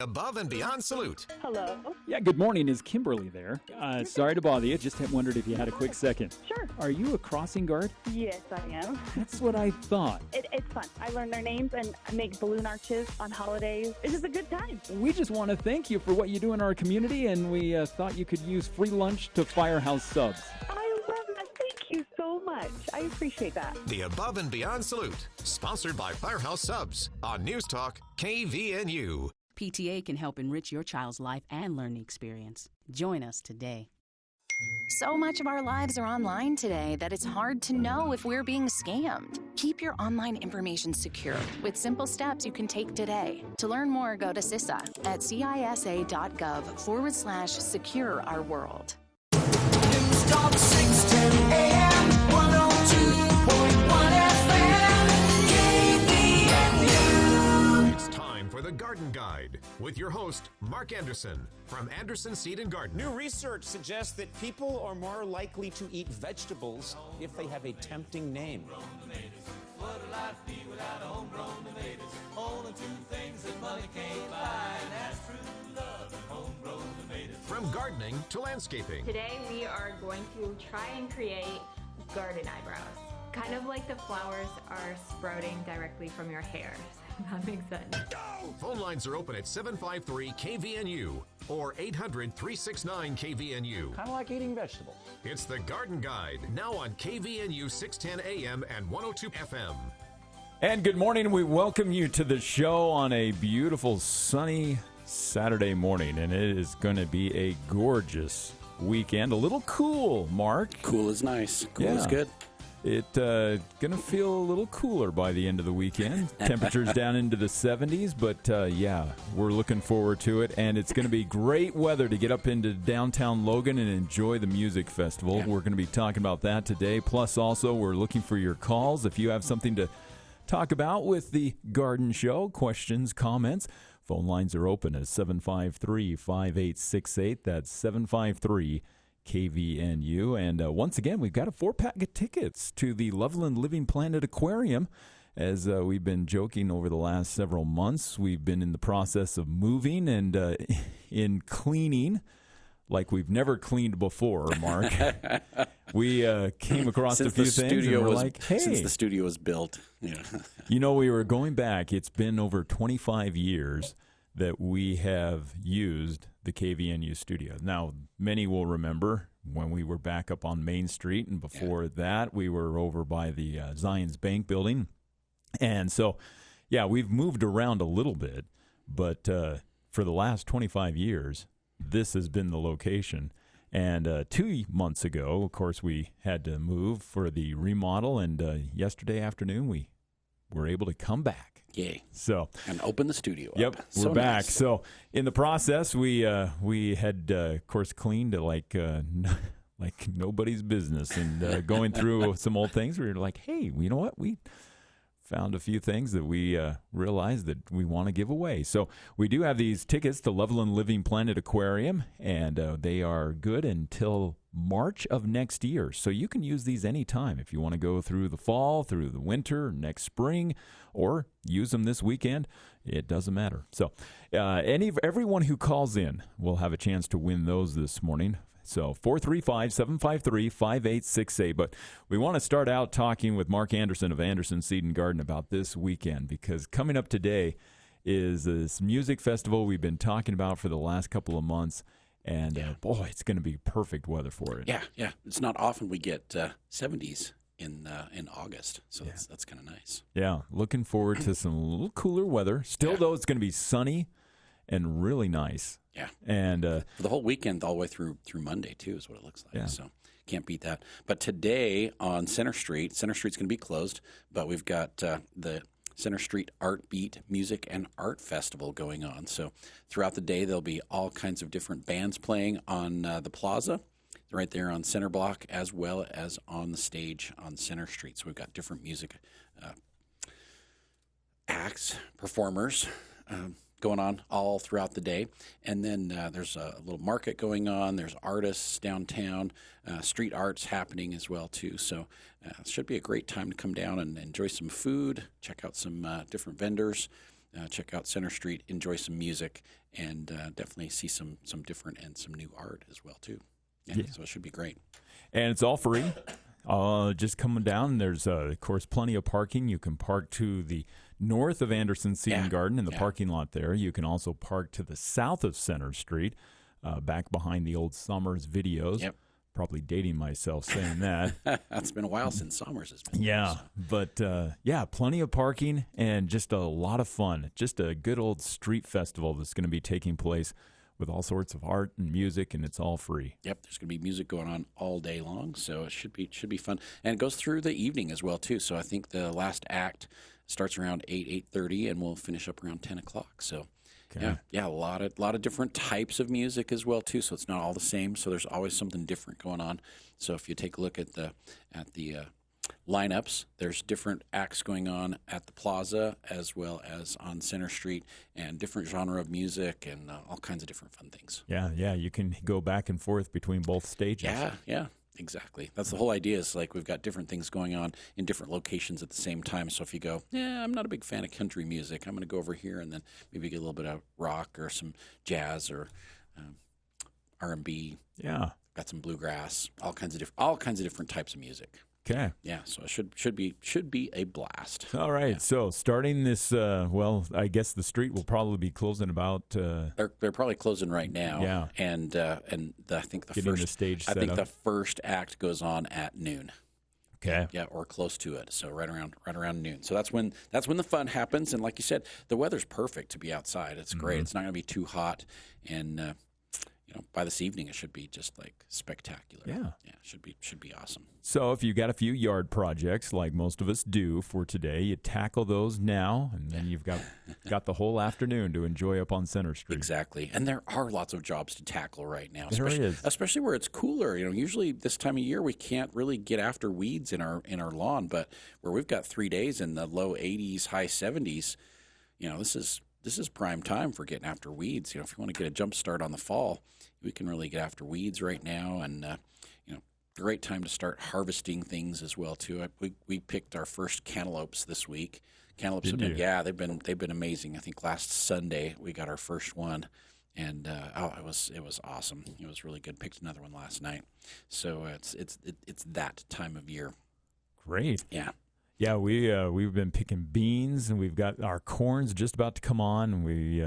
Above and Beyond Salute. Hello. Yeah, good morning. Is Kimberly there? Sorry to bother you. Just wondered if you had a quick second. Sure. Are you a crossing guard? Yes, I am. That's what I thought. It's fun. I learn their names and I make balloon arches on holidays. It's just a good time. We just want to thank you for what you do in our community, and we thought you could use free lunch to Firehouse Subs. I love that. Thank you so much. I appreciate that. The Above and Beyond Salute, sponsored by Firehouse Subs on News Talk KVNU. PTA can help enrich your child's life and learning experience. Join us today. So much of our lives are online today that it's hard to know if we're being scammed. Keep your online information secure with simple steps you can take today. To learn more, go to CISA at cisa.gov/secure our world. News Talk 610 AM, 102.1 FM, KVNU. It's time for the Garden Guide with your host, Mark Anderson from Anderson Seed and Garden. New research suggests that people are more likely to eat vegetables if they have a tempting name. What would life be without homegrown tomatoes? Only two things that money can't buy, and that's true love and homegrown tomatoes. From gardening to landscaping. Today we are going to try and create garden eyebrows. Kind of like the flowers are sprouting directly from your hair. That makes sense. Phone lines are open at 753-KVNU or 800-369-KVNU. Kind of like eating vegetables. It's the Garden Guide, now on KVNU 610 AM and 102 FM. And good morning. We welcome you to the show on a beautiful sunny Saturday morning, and it is going to be a gorgeous weekend. A little cool, Mark. Cool is nice. Cool is good. It's going to feel a little cooler by the end of the weekend. Temperatures down into the 70s, but yeah, we're looking forward to it. And it's going to be great weather to get up into downtown Logan and enjoy the music festival. Yeah. We're going to be talking about that today. Plus, also, we're looking for your calls. If you have something to talk about with the Garden Show, questions, comments, phone lines are open at 753-5868. That's 753 KVNU. And once again, we've got a 4-pack of tickets to the Loveland Living Planet Aquarium. As we've been joking over the last several months, we've been in the process of moving and in cleaning like we've never cleaned before, Mark. We came across a few things and we're like, hey. Since the studio was built. Yeah. You know, we were going back. It's been over 25 years that we have used the KVNU studio. Now, many will remember when we were back up on Main Street, and before that, we were over by the Zions Bank building. And so, yeah, we've moved around a little bit, but for the last 25 years, this has been the location. And 2 months ago, of course, we had to move for the remodel, and yesterday afternoon, we were able to come back. Yay. So and open the studio up. Yep, we're back. Nice. So in the process, we had, of course, cleaned like nobody's business. And going through some old things, we were like, hey, you know what? We found a few things that we realized that we want to give away. So we do have these tickets to Loveland Living Planet Aquarium, and they are good until March of next year. So you can use these anytime if you want to go through the fall, through the winter, next spring, or use them this weekend. It doesn't matter. So everyone who calls in will have a chance to win those this morning. So 435-753-5868. But we want to start out talking with Mark Anderson of Anderson Seed and Garden about this weekend, because coming up today is this music festival we've been talking about for the last couple of months. And, boy, it's going to be perfect weather for it. Yeah. It's not often we get 70s in August, so that's kind of nice. Yeah, looking forward to some little cooler weather. Still, though, it's going to be sunny and really nice. Yeah. And for the whole weekend, all the way through Monday, too, is what it looks like. Yeah. So can't beat that. But today on Center Street's going to be closed, but we've got the Center Street Art Beat Music and Art Festival going on. So throughout the day, there'll be all kinds of different bands playing on the plaza, right there on Center Block, as well as on the stage on Center Street. So we've got different music acts, performers going on all throughout the day. And then there's a little market going on. There's artists downtown, street arts happening as well, too. So it should be a great time to come down and enjoy some food, check out some different vendors. check out Center Street, enjoy some music, and definitely see some different and some new art as well too. Yeah. So it should be great. And it's all free. Just coming down, there's, of course, plenty of parking. You can park to the north of Anderson Seed Garden in the parking lot there. You can also park to the south of Center Street, back behind the old Summers videos. Yep. Probably dating myself saying that. It's been a while since Summers has been there. But plenty of parking and just a lot of fun. Just a good old street festival that's going to be taking place with all sorts of art and music, and it's all free. Yep, there's going to be music going on all day long, so it should be fun. And it goes through the evening as well, too. So I think the last act starts around 8:30, and we'll finish up around 10 o'clock. So, a lot of different types of music as well, too. So it's not all the same. So there's always something different going on. So if you take a look at the lineups, there's different acts going on at the plaza as well as on Center Street, and different genre of music and all kinds of different fun things. Yeah, you can go back and forth between both stages. Yeah, exactly. That's the whole idea, is like we've got different things going on in different locations at the same time. So if you go, I'm not a big fan of country music, I'm going to go over here and then maybe get a little bit of rock or some jazz or R&B. Yeah. Got some bluegrass, all kinds of different types of music. Okay. Yeah, so it should be a blast. All right. Yeah. So starting this, I guess the street will probably be closing about. They're probably closing right now. Yeah. And I think the first act goes on at noon. Okay. Yeah, or close to it. So right around noon. So that's when the fun happens. And like you said, the weather's perfect to be outside. It's great. It's not going to be too hot, and by this evening, it should be just like spectacular. Yeah, should be awesome. So if you got a few yard projects like most of us do for today, you tackle those now, and then you've got the whole afternoon to enjoy up on Center Street. Exactly, and there are lots of jobs to tackle right now. There is, especially where it's cooler. Usually this time of year we can't really get after weeds in our lawn, but where we've got 3 days in the low 80s, high 70s, this is prime time for getting after weeds. If you want to get a jump start on the fall, we can really get after weeds right now, and great time to start harvesting things as well too. We picked our first cantaloupes this week. Cantaloupes have been they've been amazing. I think last Sunday we got our first one, and it was awesome. It was really good. Picked another one last night. So it's that time of year. Great. Yeah. Yeah, we've been picking beans, and we've got our corn's just about to come on, and we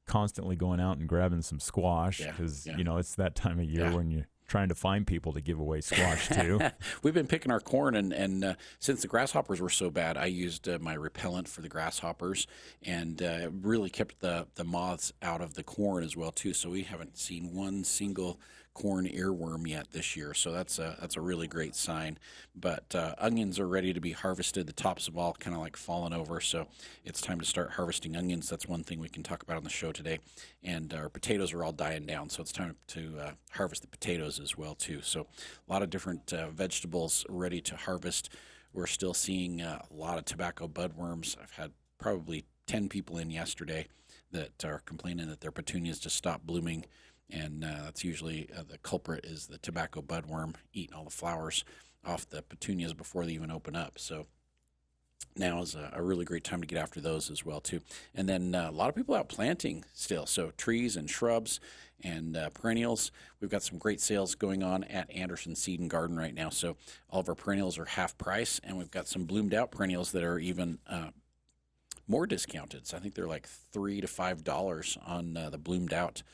constantly going out and grabbing some squash because it's that time of year when you're trying to find people to give away squash to. We've been picking our corn, and since the grasshoppers were so bad, I used my repellent for the grasshoppers, and really kept the moths out of the corn as well too. So we haven't seen one single corn earworm yet this year, so that's a really great sign. But onions are ready to be harvested. The tops have all kind of like fallen over, so it's time to start harvesting onions. That's one thing we can talk about on the show today. And our potatoes are all dying down, so it's time to harvest the potatoes as well too. So a lot of different vegetables ready to harvest. We're still seeing a lot of tobacco budworms. I've had probably 10 people in yesterday that are complaining that their petunias just stopped blooming. And that's usually the culprit is the tobacco budworm eating all the flowers off the petunias before they even open up. So now is a really great time to get after those as well too. And then a lot of people out planting still. So trees and shrubs and perennials. We've got some great sales going on at Anderson Seed and Garden right now. So all of our perennials are half price, and we've got some bloomed out perennials that are even more discounted. So I think they're like $3 to $5 on the bloomed out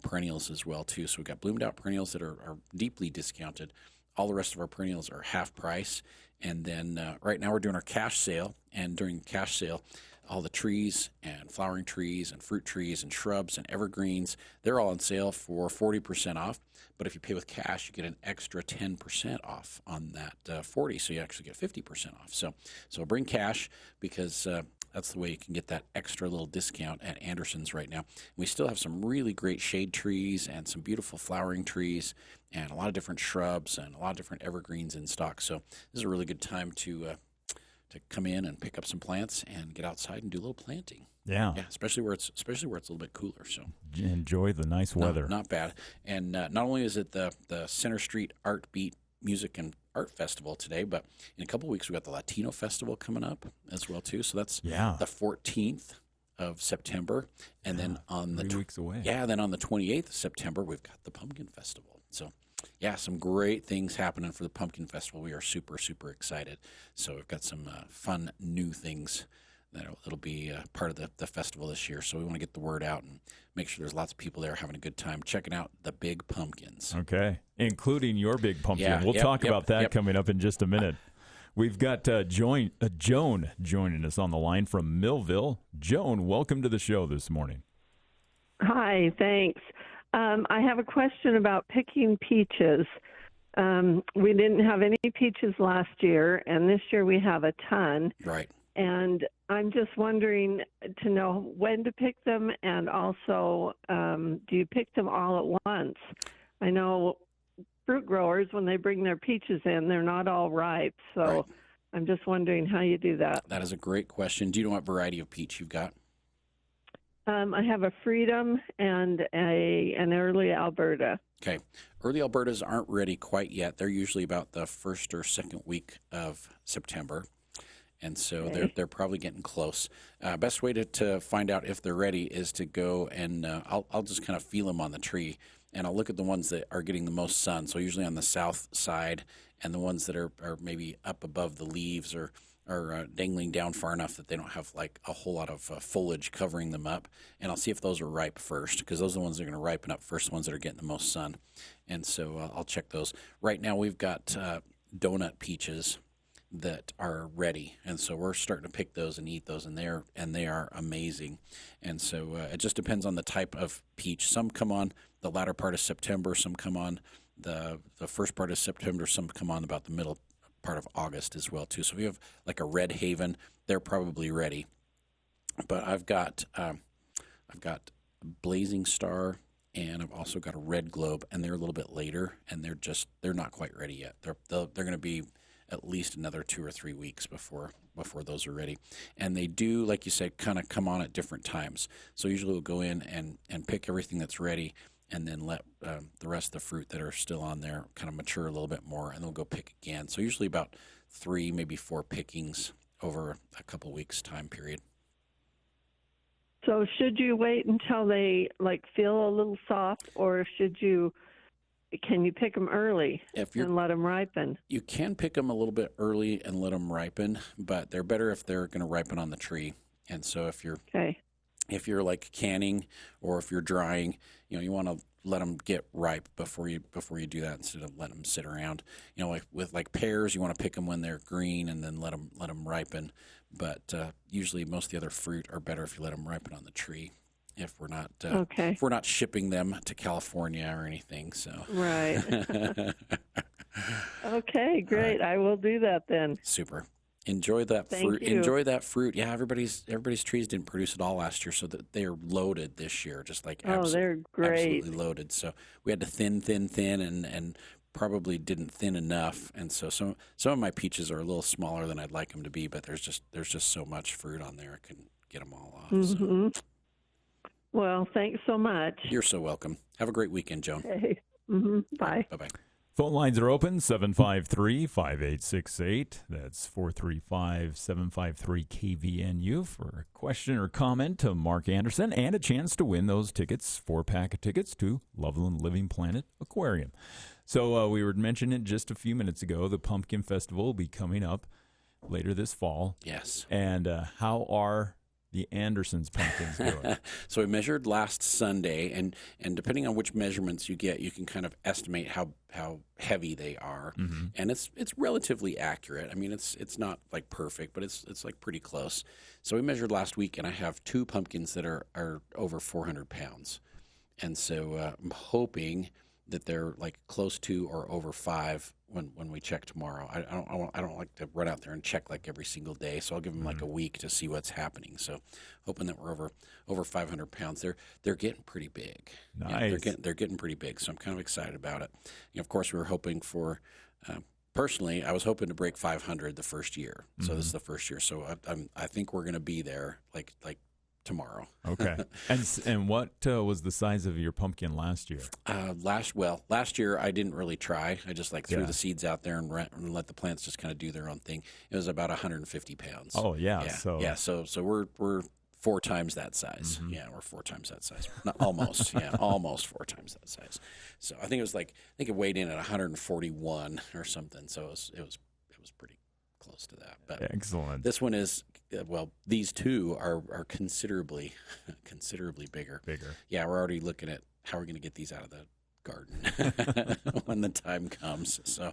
perennials as well too. So we've got bloomed out perennials that are deeply discounted. All the rest of our perennials are half price. And then right now we're doing our cash sale, and during cash sale, all the trees and flowering trees and fruit trees and shrubs and evergreens, they're all on sale for 40% off. But if you pay with cash, you get an extra 10% off on that 40, so you actually get 50% off. So bring cash, because that's the way you can get that extra little discount at Anderson's right now. We still have some really great shade trees and some beautiful flowering trees and a lot of different shrubs and a lot of different evergreens in stock. So this is a really good time to come in and pick up some plants and get outside and do a little planting. Yeah, especially where it's a little bit cooler. So enjoy the nice weather. No, not bad. And not only is it the Center Street Art Beat Music and Art Festival today, but in a couple of weeks we've got the Latino Festival coming up as well too. So that's the 14th of September, and then on the 3 weeks away. Yeah, then on the 28th of September, we've got the Pumpkin Festival. So, yeah, some great things happening for the Pumpkin Festival. We are super, super excited. So we've got some fun new things that'll be part of the festival this year. So we want to get the word out and make sure there's lots of people there having a good time checking out the big pumpkins. Okay, including your big pumpkin. Yeah, We'll talk about that coming up in just a minute. We've got Joan joining us on the line from Millville. Joan, welcome to the show this morning. Hi, thanks. I have a question about picking peaches. We didn't have any peaches last year, and this year we have a ton. Right. And I'm just wondering to know when to pick them, and also do you pick them all at once? I know fruit growers, when they bring their peaches in, they're not all ripe. So Right. I'm just wondering how you do that. That is a great question. Do you know what variety of peach you've got? I have a Freedom and an Early Alberta. Okay. Early Albertas aren't ready quite yet. They're usually about the first or second week of September. And so they're probably getting close. Best way to find out if they're ready is to go and I'll just kind of feel them on the tree, and I'll look at the ones that are getting the most sun. So usually on the south side, and the ones that are maybe up above the leaves or dangling down far enough that they don't have like a whole lot of foliage covering them up. And I'll see if those are ripe first, because those are the ones that are going to ripen up first, the ones that are getting the most sun. And so I'll check those. Right now we've got donut peaches that are ready, and so we're starting to pick those and eat those, and they are amazing. And so it just depends on the type of peach. Some come on the latter part of September, some come on the first part of September, some come on about the middle part of August as well too. So we have like a Red Haven, they're probably ready. But I've got Blazing Star, and I've also got a Red Globe, and they're a little bit later, and they're not quite ready yet. They're going to be at least another 2 or 3 weeks before those are ready. And they do, like you said, kind of come on at different times. So usually we'll go in and pick everything that's ready, and then let the rest of the fruit that are still on there kind of mature a little bit more, and then we'll go pick again. So usually about 3, maybe 4 pickings over a couple weeks time period. So should you wait until they like feel a little soft, or can you pick them early and let them ripen? You can pick them a little bit early and let them ripen, but they're better if they're going to ripen on the tree. And so if you're like canning or if you're drying, you want to let them get ripe before you do that, instead of letting them sit around. Like with like pears, you want to pick them when they're green and then let them ripen. But usually most of the other fruit are better if you let them ripen on the tree, if we're not shipping them to California or anything. So right. Okay, great. Right. I will do that then. Super. Enjoy that fruit. Enjoy that fruit. Yeah, everybody's trees didn't produce it all last year, so that they're loaded this year, just like they're great. Absolutely loaded. So we had to thin, and probably didn't thin enough, and so some of my peaches are a little smaller than I'd like them to be, but there's just so much fruit on there, I couldn't get them all off. Mm-hmm. So. Well, thanks so much. You're so welcome. Have a great weekend, Joan. Okay. Mm-hmm. Bye. Bye-bye. Phone lines are open, 753-5868. That's 435-753-KVNU for a question or comment to Mark Anderson, and a chance to win those tickets, 4-pack of tickets to Loveland Living Planet Aquarium. So we were mentioning just a few minutes ago, the Pumpkin Festival will be coming up later this fall. Yes. And how are the Andersons pumpkins doing? So we measured last Sunday, and depending on which measurements you get, you can kind of estimate how heavy they are. Mm-hmm. And it's relatively accurate. I mean, it's not like perfect, but it's like pretty close. So we measured last week, and I have 2 pumpkins that are over 400 pounds. And so I'm hoping that they're like close to or over 5 when we check tomorrow. I don't like to run out there and check like every single day, so I'll give them like a week to see what's happening. So hoping that we're over 500 pounds. They're getting pretty big. Nice. Yeah, they're getting pretty big, so I'm kind of excited about it. Of course, we were hoping for. Personally, I was hoping to break 500 the first year. So this is the first year. So I think we're going to be there like tomorrow. Okay. And what was the size of your pumpkin last year? Last year I didn't really try. I just threw the seeds out there and let the plants just kind of do their own thing. It was about 150 pounds. Oh yeah. So we're 4 times that size. Mm-hmm. Yeah, we're 4 times that size. Not almost. Yeah, almost 4 times that size. So I think it weighed in at 141 or something. So it was pretty close to that. But excellent. This one is these two are considerably bigger. Bigger. Yeah, we're already looking at how we're going to get these out of the garden when the time comes. So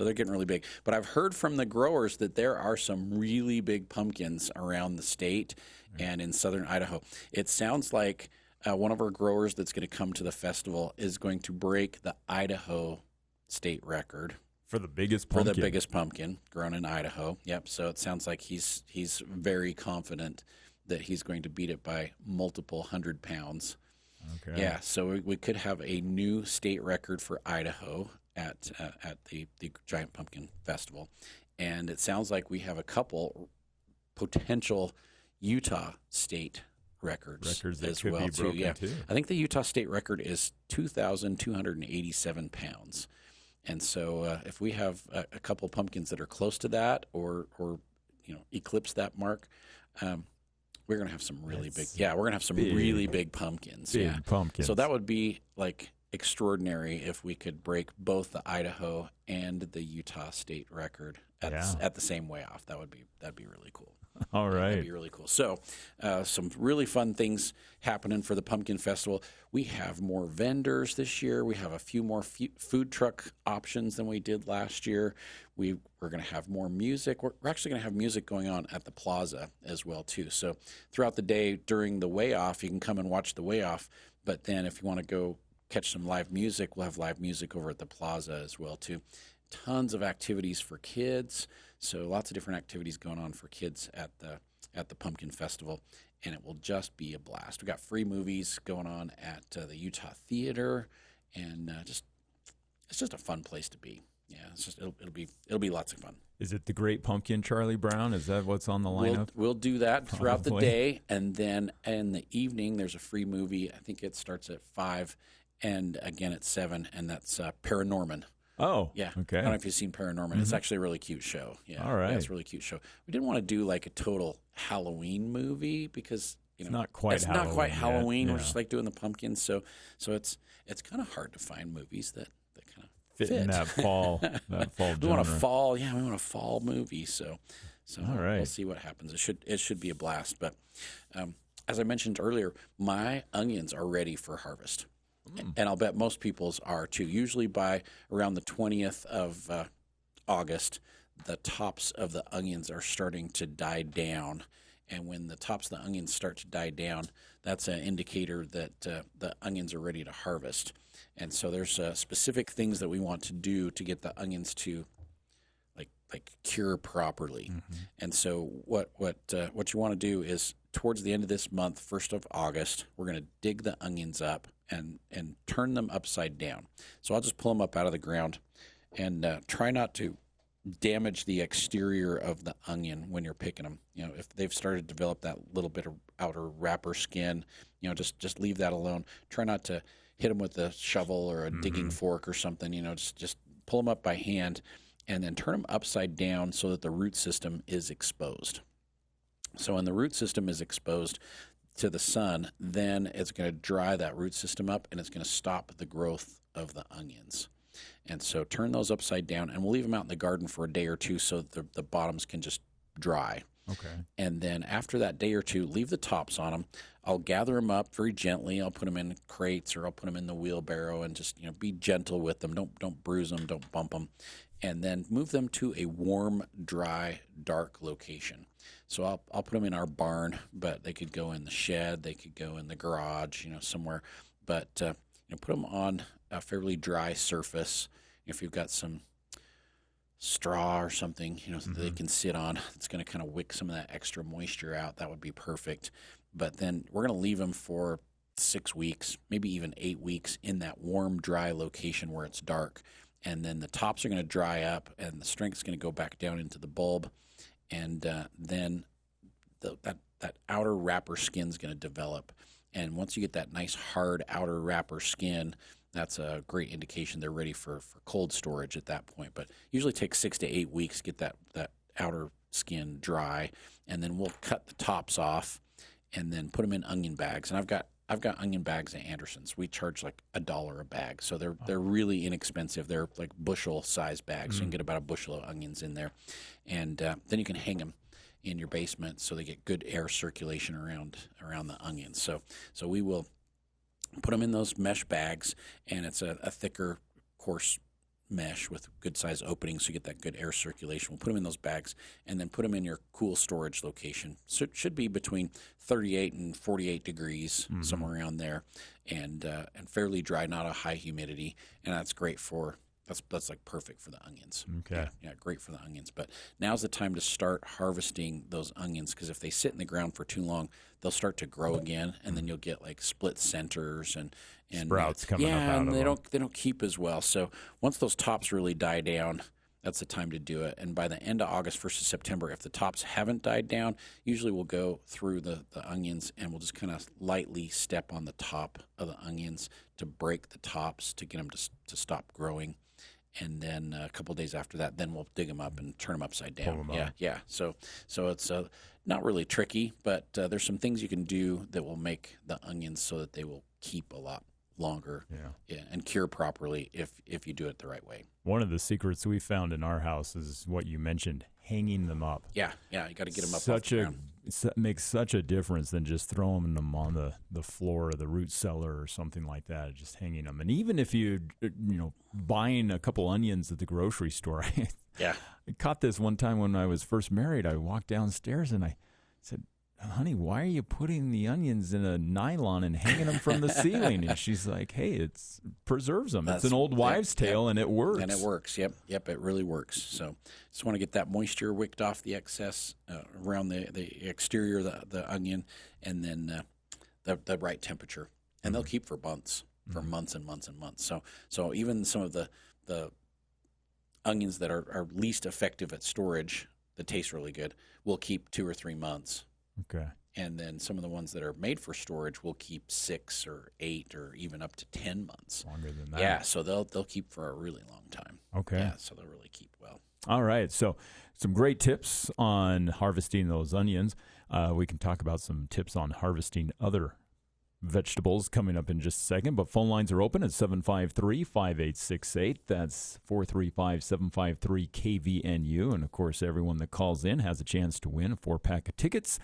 they're getting really big. But I've heard from the growers that there are some really big pumpkins around the state and in southern Idaho. It sounds like one of our growers that's going to come to the festival is going to break the Idaho state record. For the biggest pumpkin. For the biggest pumpkin grown in Idaho. Yep. So it sounds like he's very confident that he's going to beat it by multiple 100 pounds. Okay. Yeah. So we could have a new state record for Idaho at the Giant Pumpkin Festival, and it sounds like we have a couple potential Utah state records that as could well be broken too. Yeah. too. I think the Utah state record is 2,287 pounds. And so if we have a couple pumpkins that are close to that or eclipse that mark, we're going to have some really big. Yeah, we're going to have some really big pumpkins. Big pumpkins. So that would be like extraordinary if we could break both the Idaho and the Utah state record at the same way off. That'd be really cool. All right. That'd be really cool. So some really fun things happening for the Pumpkin Festival. We have more vendors this year. We have a few more food truck options than we did last year. We're going to have more music. We're actually going to have music going on at the plaza as well, too. So throughout the day during the Way Off, you can come and watch the Way Off. But then if you want to go catch some live music, we'll have live music over at the plaza as well, too. Tons of activities for kids. So lots of different activities going on for kids at the Pumpkin Festival, and it will just be a blast. We got free movies going on at the Utah Theater, and it's just a fun place to be. Yeah, it'll be lots of fun. Is it the Great Pumpkin, Charlie Brown? Is that what's on the lineup? We'll do that throughout the day, and then in the evening there's a free movie. I think it starts at 5, and again at 7, and that's Paranorman. Oh, yeah. Okay. I don't know if you've seen Paranorman. Mm-hmm. It's actually a really cute show. Yeah. All right. Yeah, it's a really cute show. We didn't want to do like a total Halloween movie because it's not quite Halloween. Not quite Halloween. Yeah. We're just like doing the pumpkins. So it's kind of hard to find movies that kind of fit in that fall genre. We want a fall movie. So all right. We'll see what happens. It should be a blast. But as I mentioned earlier, my onions are ready for harvest. And I'll bet most people's are too. Usually by around the 20th of August, the tops of the onions are starting to die down. And when the tops of the onions start to die down, that's an indicator that the onions are ready to harvest. And so there's specific things that we want to do to get the onions to like cure properly. Mm-hmm. And so what you want to do is towards the end of this month, 1st of August, we're going to dig the onions up and turn them upside down. So I'll just pull them up out of the ground and try not to damage the exterior of the onion when you're picking them. If they've started to develop that little bit of outer wrapper skin, just leave that alone. Try not to hit them with a shovel or a digging fork or something. Just pull them up by hand and then turn them upside down so that the root system is exposed. So when the root system is exposed to the sun, then it's going to dry that root system up and it's going to stop the growth of the onions. And so turn those upside down, and we'll leave them out in the garden for a day or two so that the bottoms can just dry. Okay. And then after that day or two, leave the tops on them. I'll gather them up very gently. I'll put them in crates or I'll put them in the wheelbarrow and just be gentle with them. Don't bruise them. Don't bump them. And then move them to a warm, dry, dark location. So I'll put them in our barn, but they could go in the shed. They could go in the garage, somewhere. But put them on a fairly dry surface. If you've got some straw or something, that they can sit on, it's going to kind of wick some of that extra moisture out. That would be perfect. But then we're going to leave them for 6 weeks, maybe even 8 weeks in that warm, dry location where it's dark. And then the tops are going to dry up and the strength's going to go back down into the bulb. And then that outer wrapper skin is going to develop. And once you get that nice hard outer wrapper skin, that's a great indication they're ready for cold storage at that point. But usually takes 6 to 8 weeks to get that outer skin dry. And then we'll cut the tops off and then put them in onion bags. And I've got onion bags at Anderson's. We charge like $1 a bag, so they're really inexpensive. They're like bushel size bags. So you can get about a bushel of onions in there, and then you can hang them in your basement so they get good air circulation around the onions. So we will put them in those mesh bags, and it's a thicker, coarse mesh with good size openings so you get that good air circulation. We'll put them in those bags and then put them in your cool storage location. So it should be between 38 and 48 degrees, somewhere around there, and fairly dry, not a high humidity, and that's great for that's like perfect for the onions. Okay. Yeah, great for the onions. But now's the time to start harvesting those onions, because if they sit in the ground for too long, they'll start to grow again, and then you'll get like split centers and sprouts coming up out and of they them. they don't keep as well. So once those tops really die down, that's the time to do it. And by the end of August, 1st of September, if the tops haven't died down, usually we'll go through the onions and we'll just kind of lightly step on the top of the onions to break the tops to get them to stop growing. And then a couple of days after that, then we'll dig them up and turn them upside down. Pull them up. Yeah. So it's not really tricky, but there's some things you can do that will make the onions so that they will keep a lot longer and cure properly if you do it the right way. One of the secrets we found in our house is what you mentioned, hanging them up. Yeah, you got to get them up off the ground. Makes such a difference than just throwing them on the floor or the root cellar or something like that, just hanging them. And even if you buying a couple onions at the grocery store, I caught this one time when I was first married. I walked downstairs and I said, "Honey, why are you putting the onions in a nylon and hanging them from the ceiling?" And she's like, "Hey, it preserves them. It's an old wives' tale, and it works." And it works. Yep, it really works. So just want to get that moisture wicked off the excess around the exterior of the onion, and then the right temperature. And they'll keep for months and months and months. So even some of the onions that are least effective at storage, that taste really good, will keep 2 or 3 months. Okay. And then some of the ones that are made for storage will keep 6 or 8 or even up to 10 months. Longer than that. Yeah, so they'll keep for a really long time. Okay. Yeah, so they'll really keep well. All right. So some great tips on harvesting those onions. We can talk about some tips on harvesting other vegetables coming up in just a second. But phone lines are open at 753-5868. That's 435-753-KVNU. And, of course, everyone that calls in has a chance to win a 4-pack of tickets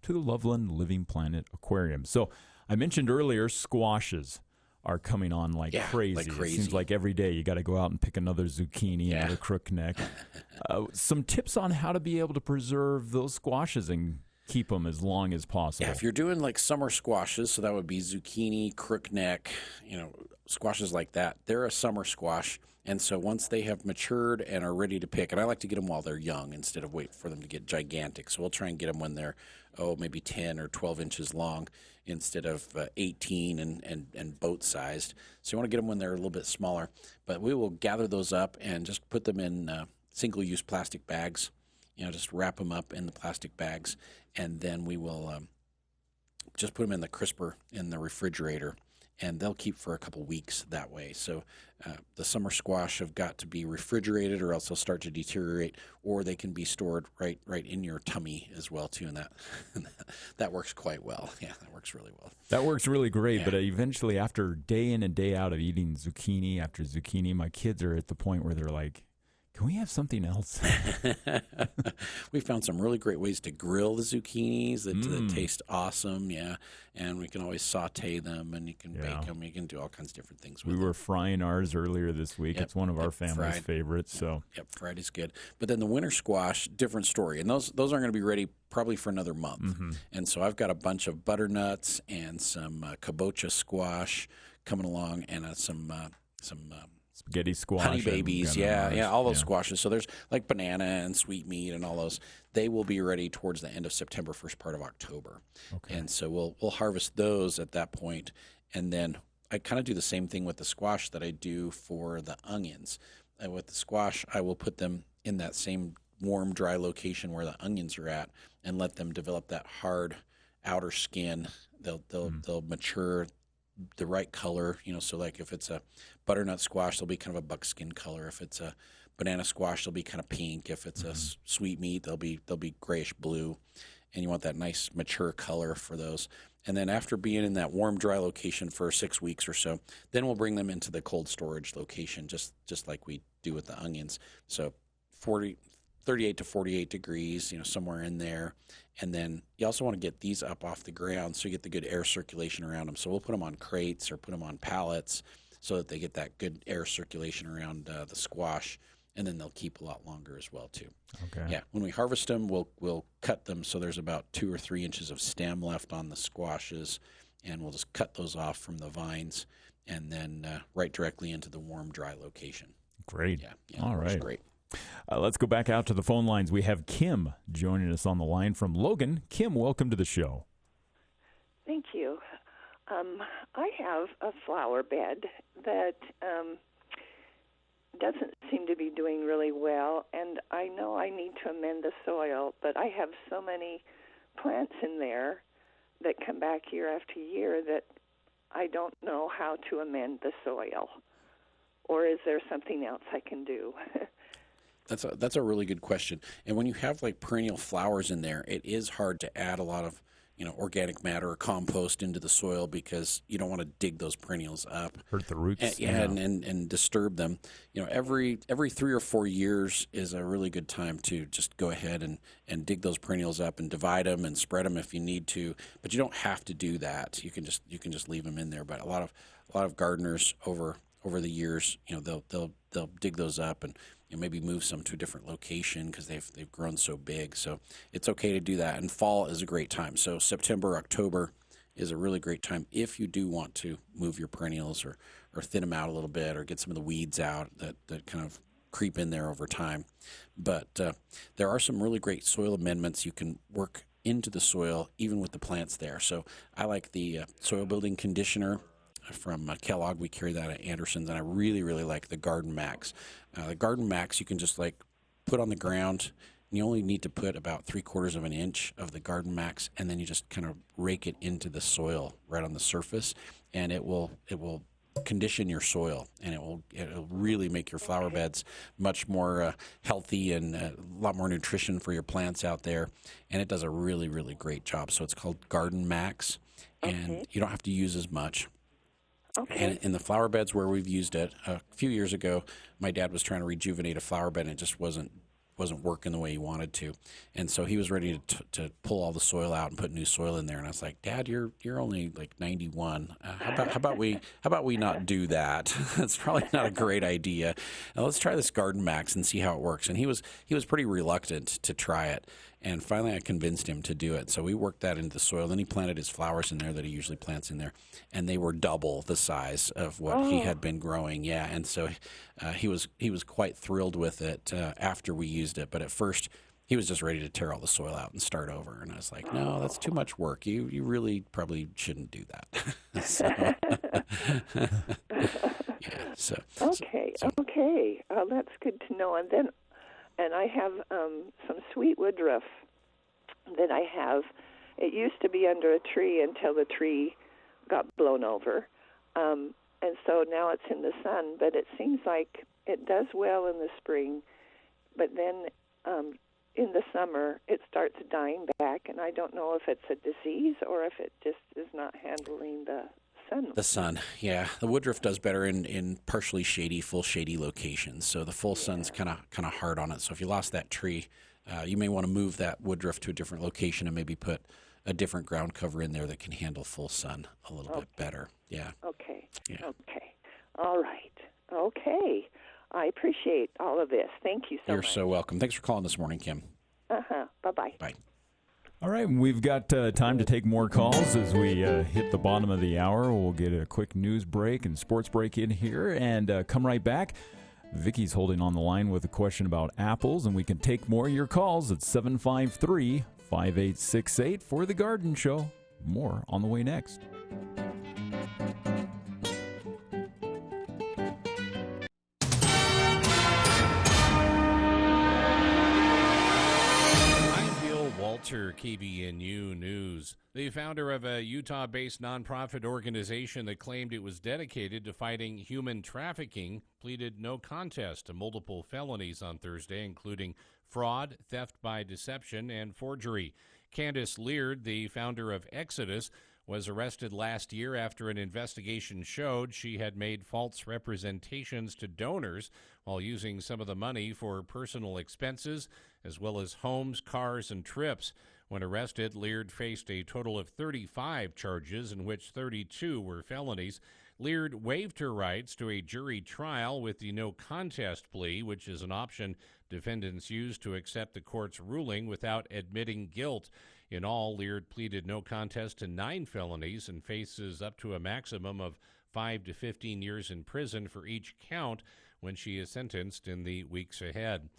to the Loveland Living Planet Aquarium. So I mentioned earlier squashes are coming on like crazy. It seems like every day you got to go out and pick another zucchini, another crookneck. Some tips on how to be able to preserve those squashes and keep them as long as possible. Yeah, if you're doing like summer squashes, so that would be zucchini, crookneck, squashes like that, they're a summer squash. And so once they have matured and are ready to pick, and I like to get them while they're young instead of wait for them to get gigantic. So we'll try and get them when they're, maybe 10 or 12 inches long instead of 18 and boat-sized. So you want to get them when they're a little bit smaller. But we will gather those up and just put them in single-use plastic bags. Just wrap them up in the plastic bags, and then we will just put them in the crisper in the refrigerator, and they'll keep for a couple weeks that way. So the summer squash have got to be refrigerated, or else they'll start to deteriorate, or they can be stored right in your tummy as well too, and that works quite well. Yeah, that works really well. That works really great, but eventually, after day in and day out of eating zucchini after zucchini, my kids are at the point where they're like, "Can we have something else?" We found some really great ways to grill the zucchinis that taste awesome, and we can always saute them, and you can bake them. You can do all kinds of different things with them. We were frying ours earlier this week. It's one of our family's favorites. So fried is good. But then the winter squash, different story, and those aren't going to be ready probably for another month. And so I've got a bunch of butternuts and some kabocha squash coming along, and some spaghetti squash, honey babies, all those squashes. So there's like banana and sweet meat and all those. They will be ready towards the end of September, first part of October. Okay. And so we'll harvest those at that point. And then I kind of do the same thing with the squash that I do for the onions. And with the squash, I will put them in that same warm, dry location where the onions are at, and let them develop that hard outer skin. They'll mature the right color, so like if it's a butternut squash, they'll be kind of a buckskin color. If it's a banana squash, they'll be kind of pink. If it's a sweet meat, they'll be grayish blue. and you want that nice mature color for those. And then after being in that warm, dry location for 6 weeks or so, then we'll bring them into the cold storage location, just like we do with the onions. So 38 to 48 degrees, somewhere in there. And then you also want to get these up off the ground so you get the good air circulation around them. So we'll put them on crates or put them on pallets so that they get that good air circulation around the squash, and then they'll keep a lot longer as well too. Okay. Yeah. When we harvest them, we'll cut them so there's about 2 or 3 inches of stem left on the squashes, and we'll just cut those off from the vines, and then right directly into the warm, dry location. Great. Yeah. All right. Great. Let's go back out to the phone lines. We have Kim joining us on the line from Logan. Kim, welcome to the show. Thank you. I have a flower bed that doesn't seem to be doing really well, and I know I need to amend the soil, but I have so many plants in there that come back year after year that I don't know how to amend the soil. Or is there something else I can do? That's a really good question. And when you have like perennial flowers in there, it is hard to add a lot of organic matter or compost into the soil because you don't want to dig those perennials up, hurt the roots, and disturb them. Every 3 or 4 years is a really good time to just go ahead and dig those perennials up and divide them and spread them if you need to. But you don't have to do that. You can just leave them in there. But a lot of gardeners over the years, they'll dig those up and maybe move some to a different location because they've grown so big. So it's okay to do that. And fall is a great time. So September, October is a really great time if you do want to move your perennials or thin them out a little bit or get some of the weeds out that kind of creep in there over time. But there are some really great soil amendments you can work into the soil even with the plants there. So I like the soil building conditioner from Kellogg. We carry that at Anderson's, and I really, really like the Garden Max. The Garden Max you can just put on the ground. You only need to put about 3/4 of an inch of the Garden Max, and then you just kind of rake it into the soil right on the surface, and it will condition your soil, and it'll really make your flower beds much more healthy and a lot more nutrition for your plants out there, and it does a really, really great job. So it's called Garden Max, and you don't have to use as much. Okay. And in the flower beds where we've used it, a few years ago, my dad was trying to rejuvenate a flower bed, and it just wasn't working the way he wanted to. And so he was ready to pull all the soil out and put new soil in there. And I was like, Dad, you're only like 91. How about we not do that? That's probably not a great idea. Now let's try this Garden Max and see how it works. And he was pretty reluctant to try it. And finally, I convinced him to do it. So we worked that into the soil. Then he planted his flowers in there that he usually plants in there, and they were double the size of what he had been growing. Yeah, and so he was quite thrilled with it after we used it. But at first, he was just ready to tear all the soil out and start over. And I was like, no, that's too much work. You really probably shouldn't do that. Okay. That's good to know. And I have some sweet woodruff that I have. It used to be under a tree until the tree got blown over. And so now it's in the sun, but it seems like it does well in the spring, but then in the summer it starts dying back, and I don't know if it's a disease or if it just is not handling the sun. The sun, yeah. The woodruff does better in partially shady, full shady locations. So the full sun's kind of hard on it. So if you lost that tree, you may want to move that woodruff to a different location and maybe put a different ground cover in there that can handle full sun a little bit better. Yeah. Okay. Yeah. Okay. All right. Okay. I appreciate all of this. Thank you so much. You're so welcome. Thanks for calling this morning, Kim. Bye-bye. Bye. All right, we've got time to take more calls as we hit the bottom of the hour. We'll get a quick news break and sports break in here and come right back. Vicky's holding on the line with a question about apples, and we can take more of your calls at 753-5868 for The Garden Show. More on the way next. KBNU News. The founder of a Utah-based nonprofit organization that claimed it was dedicated to fighting human trafficking pleaded no contest to multiple felonies on Thursday, including fraud, theft by deception, and forgery. Candace Leard, the founder of Exodus, was arrested last year after an investigation showed she had made false representations to donors while using some of the money for personal expenses, as well as homes, cars, and trips. When arrested, Leard faced a total of 35 charges, in which 32 were felonies. Leard waived her rights to a jury trial with the no contest plea, which is an option defendants use to accept the court's ruling without admitting guilt. In all, Leard pleaded no contest to 9 felonies and faces up to a maximum of 5 to 15 years in prison for each count when she is sentenced in the weeks ahead.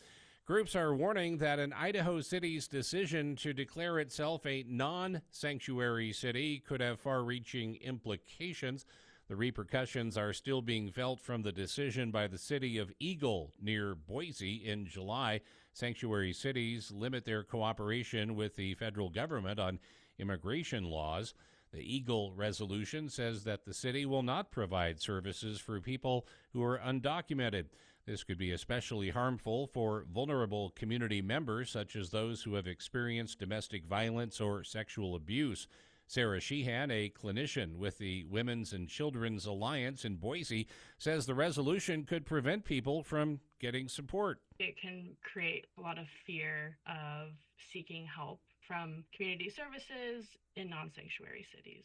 Groups are warning that an Idaho city's decision to declare itself a non-sanctuary city could have far-reaching implications. The repercussions are still being felt from the decision by the city of Eagle near Boise in July. Sanctuary cities limit their cooperation with the federal government on immigration laws. The Eagle resolution says that the city will not provide services for people who are undocumented. This could be especially harmful for vulnerable community members, such as those who have experienced domestic violence or sexual abuse. Sarah Sheehan, a clinician with the Women's and Children's Alliance in Boise, says the resolution could prevent people from getting support. It can create a lot of fear of seeking help from community services in non-sanctuary cities.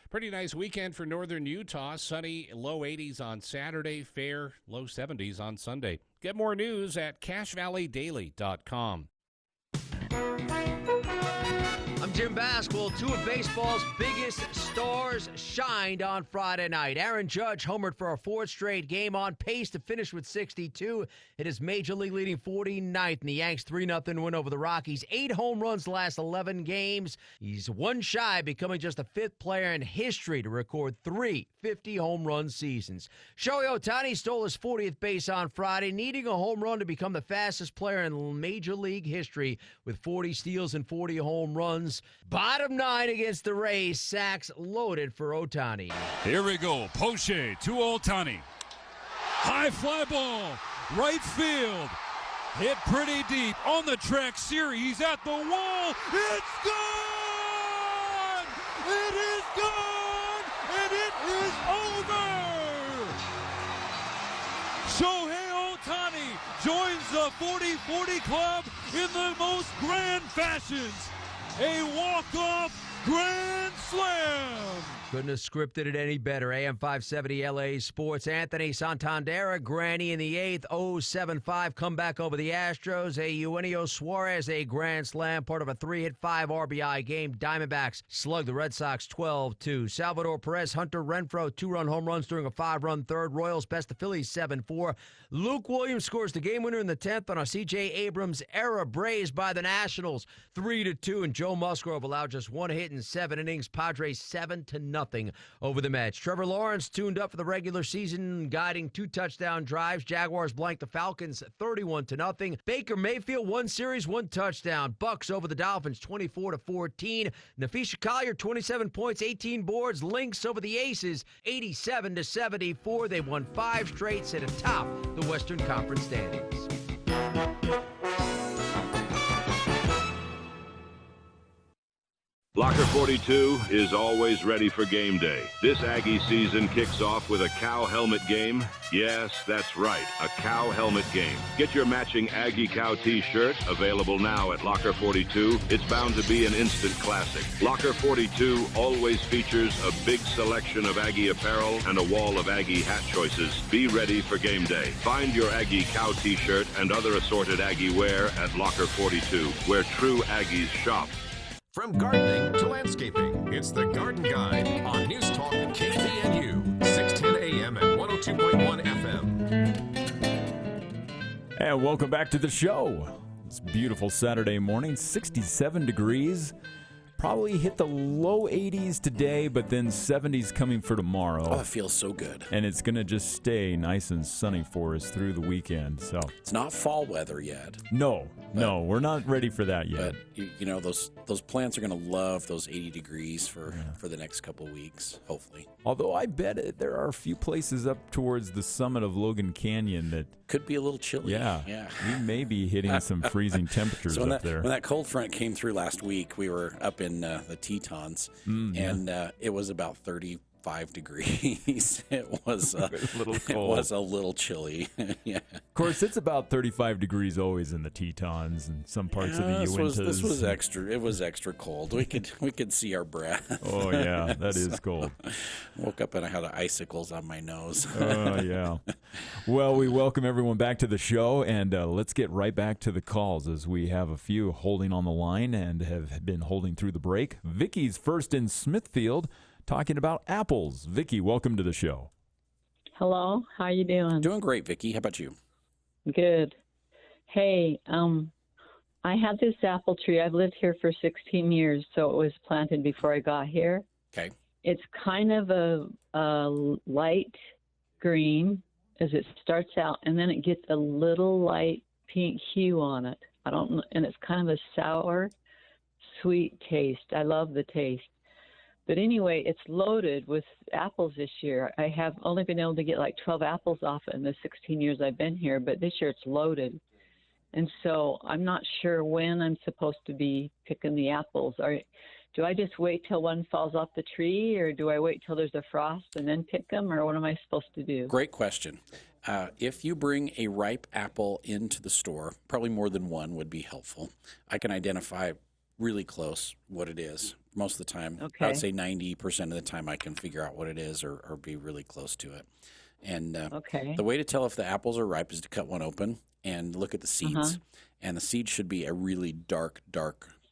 Pretty nice weekend for northern Utah. Sunny, low 80s on Saturday, fair, low 70s on Sunday. Get more news at CashValleyDaily.com. I'm Jim Bass. Well, two of baseball's biggest stars shined on Friday night. Aaron Judge homered for a 4th straight game, on pace to finish with 62. It is Major League leading 49th in the Yanks' 3-0 win over the Rockies. 8 home runs the last 11 games. He's one shy, becoming just the 5th player in history to record 3 50-home run seasons. Shohei Ohtani stole his 40th base on Friday, needing a home run to become the fastest player in Major League history with 40 steals and 40 home runs. Bottom 9 against the Rays. Sacks loaded for Ohtani. Here we go. Poche to Ohtani. High fly ball. Right field. Hit pretty deep. On the track series at the wall. It's gone! It is gone! And it is over! Shohei Ohtani joins the 40-40 club in the most grand fashions. A walk-off grand slam. Couldn't have scripted it any better. AM 570 LA Sports. Anthony Santander, granny in the 8th, 0-7-5 comeback over the Astros. A Eugenio Suarez, a grand slam, part of a 3-hit, 5 RBI game. Diamondbacks slug the Red Sox 12-2. Salvador Perez, Hunter Renfroe, 2-run home runs during a 5-run third. Royals best the Phillies 7-4. Luke Williams scores the game winner in the 10th on a C.J. Abrams error brazed by the Nationals 3-2. And Joe Musgrove allowed just 1 hit in 7 innings. Padres 7-0 over the Mets. Trevor Lawrence tuned up for the regular season, guiding 2 touchdown drives. Jaguars blanked the Falcons 31-0. Baker Mayfield, 1 series, 1 touchdown. Bucks over the Dolphins 24-14. Nafisha Collier, 27 points, 18 boards. Lynx over the Aces 87-74. They won 5 straight, sit atop the Western Conference standings. Locker 42 is always ready for game day. This Aggie season kicks off with a cow helmet game. Yes, that's right, a cow helmet game. Get your matching Aggie Cow t-shirt, available now at Locker 42. It's bound to be an instant classic. Locker 42 always features a big selection of Aggie apparel and a wall of Aggie hat choices. Be ready for game day. Find your Aggie Cow t-shirt and other assorted Aggie wear at Locker 42, where true Aggies shop. From gardening to landscaping, it's the Garden Guide on News Talk KVNU, 610 AM and 102.1 FM. And welcome back to the show. It's a beautiful Saturday morning, 67 degrees. Probably hit the low 80s today, but then 70s coming for tomorrow. Oh, it feels so good. And it's going to just stay nice and sunny for us through the weekend. So it's not fall weather yet. No, we're not ready for that yet. But you know, those plants are going to love those 80 degrees for the next couple weeks, hopefully. Although I bet there are a few places up towards the summit of Logan Canyon that could be a little chilly. Yeah. We may be hitting some freezing temperatures up there. When that cold front came through last week, we were up in the Tetons, and it was about 35 degrees. It was a little cold. It was a little chilly. Yeah. Of course, it's about 35 degrees always in the Tetons and some parts of the Uintas. This was extra. It was extra cold. We could see our breath. Oh yeah, that is cold. Woke up and I had icicles on my nose. Oh yeah. Well, we welcome everyone back to the show, and let's get right back to the calls as we have a few holding on the line and have been holding through the break. Vicky's first in Smithfield, talking about apples. Vicky, welcome to the show. Hello, how you doing? Doing great, Vicky. How about you? Good. Hey, I have this apple tree. I've lived here for 16 years, so it was planted before I got here. Okay. It's kind of a light green as it starts out, and then it gets a little light pink hue on it. I don't know, and it's kind of a sour, sweet taste. I love the taste. But anyway, it's loaded with apples this year. I have only been able to get like 12 apples off it in the 16 years I've been here, but this year it's loaded. And so I'm not sure when I'm supposed to be picking the apples. Do I just wait till one falls off the tree, or do I wait till there's a frost and then pick them, or what am I supposed to do? Great question. If you bring a ripe apple into the store, probably more than one would be helpful. I can identify really close what it is most of the time. Okay. I would say 90% of the time I can figure out what it is or be really close to it. And the way to tell if the apples are ripe is to cut one open and look at the seeds. And the seeds should be a really dark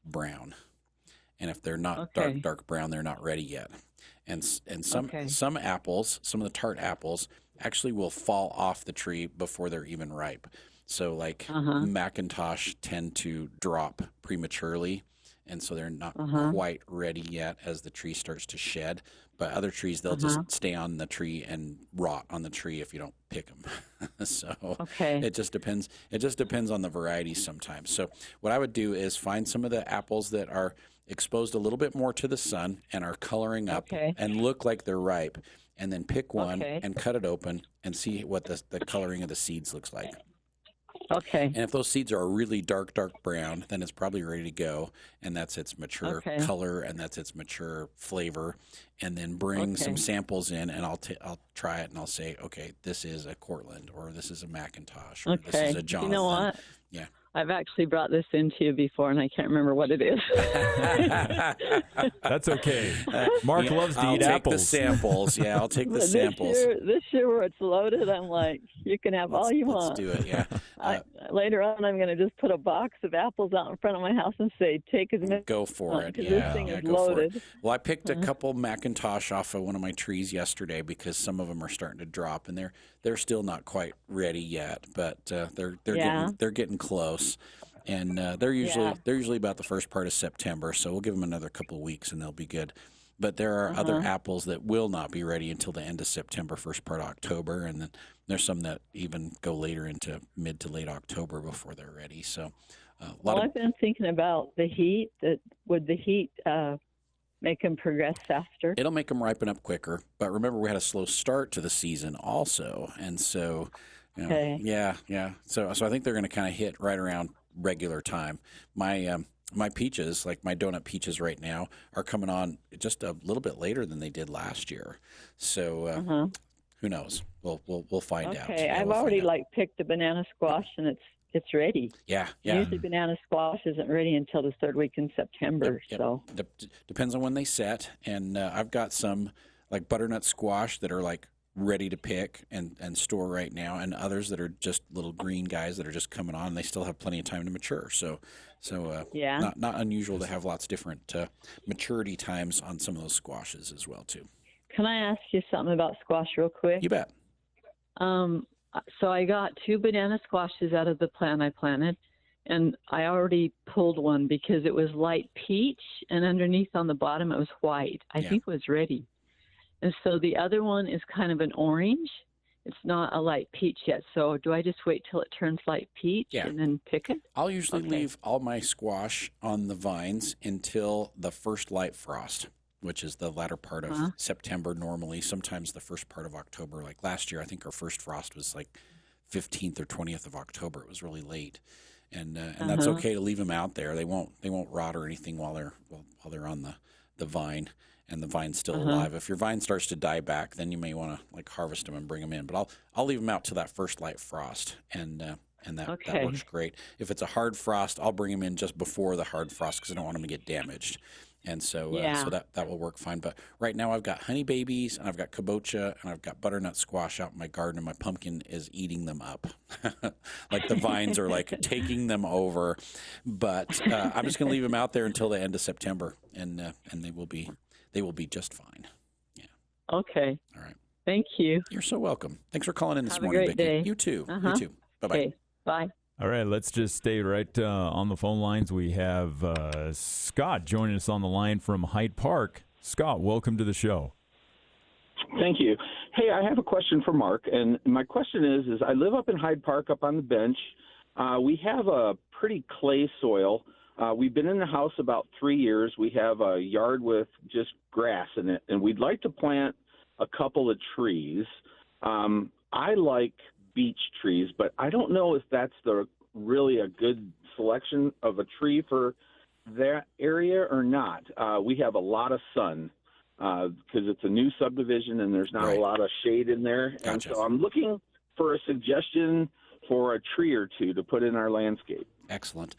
brown. And if they're not dark brown, they're not ready yet. And some apples, some of the tart apples, actually will fall off the tree before they're even ripe. So like Macintosh tend to drop prematurely, and so they're not quite ready yet as the tree starts to shed. But other trees, they'll just stay on the tree and rot on the tree if you don't pick them. So it just depends. It just depends on the variety sometimes. So what I would do is find some of the apples that are exposed a little bit more to the sun and are coloring up and look like they're ripe, and then pick one and cut it open and see what the coloring of the seeds looks like. Okay. And if those seeds are a really dark brown, then it's probably ready to go, and that's its mature color and that's its mature flavor. And then bring some samples in, and I'll try it, and I'll say, okay, this is a Cortland, or this is a Macintosh, or this is a Jonathan. You know what? Yeah. I've actually brought this into you before, and I can't remember what it is. That's okay. Mark loves to eat apples. I'll take the samples. Yeah, I'll take the samples. This year where it's loaded, I'm like, you can have all you want. Let's do it, yeah. Later on, I'm going to just put a box of apples out in front of my house and say, take as many. Go for it. Yeah, this thing is loaded. Well, I picked a couple Macintosh off of one of my trees yesterday because some of them are starting to drop, and they're still not quite ready yet, but they're getting close. And they're usually about the first part of September, so we'll give them another couple of weeks and they'll be good. But there are other apples that will not be ready until the end of September, first part of October, and then there's some that even go later into mid to late October before they're ready. So, I've been thinking about the heat. Would the heat make them progress faster? It'll make them ripen up quicker. But remember, we had a slow start to the season also, and so. Yeah. So I think they're going to kind of hit right around regular time. My peaches, like my donut peaches right now, are coming on just a little bit later than they did last year. So who knows? We'll find out. Okay, I've already picked the banana squash, and it's ready. Yeah. Usually banana squash isn't ready until the third week in September. Yep. So depends on when they set. And I've got some like butternut squash that are like ready to pick and store right now, and others that are just little green guys that are just coming on. They still have plenty of time to mature. So not unusual to have lots of different maturity times on some of those squashes as well too. Can I ask you something about squash real quick? You bet. So I got 2 banana squashes out of the plant I planted, and I already pulled one because it was light peach, and underneath on the bottom it was white. I think it was ready. And so the other one is kind of an orange. It's not a light peach yet. So do I just wait till it turns light peach and then pick it? I'll usually leave all my squash on the vines until the first light frost, which is the latter part of September normally, sometimes the first part of October. Like last year, I think our first frost was like 15th or 20th of October. It was really late. And that's okay to leave them out there. They won't rot or anything while they're on the vine. And the vine's still alive. If your vine starts to die back, then you may want to like harvest them and bring them in. But I'll leave them out till that first light frost, and that works great. If it's a hard frost, I'll bring them in just before the hard frost because I don't want them to get damaged. And so that will work fine. But right now I've got honey babies, and I've got kabocha, and I've got butternut squash out in my garden, and my pumpkin is eating them up. Like the vines are like taking them over. But I'm just going to leave them out there until the end of September, and they will be just fine. Yeah. Okay. All right. Thank you. You're so welcome. Thanks for calling in this morning, Have a great Vicki. day. You too. You too. Bye-bye. Okay. Bye. All right, let's just stay right on the phone lines. We have Scott joining us on the line from Hyde Park. Scott, welcome to the show. Thank you. Hey, I have a question for Mark, and my question is I live up in Hyde Park up on the bench. We have a pretty clay soil. We've been in the house about 3 years. We have a yard with just grass in it, and we'd like to plant a couple of trees. I like beech trees, but I don't know if that's really a good selection of a tree for that area or not. We have a lot of sun because it's a new subdivision and there's not a lot of shade in there. Gotcha. And so I'm looking for a suggestion for a tree or two to put in our landscape. Excellent.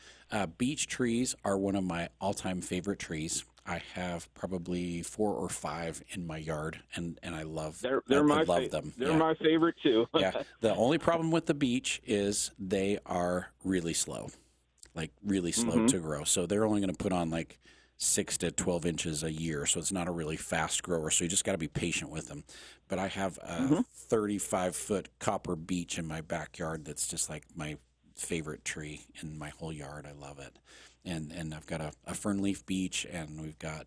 Beech trees are one of my all-time favorite trees. I have probably 4 or 5 in my yard, and I love them. My favorite too. Yeah. The only problem with the beech is they are really slow, to grow. So they're only going to put on like 6 to 12 inches a year. So it's not a really fast grower. So you just got to be patient with them. But I have a 35-foot copper beech in my backyard that's just like my favorite tree in my whole yard. I love it. And I've got a fernleaf beech, and we've got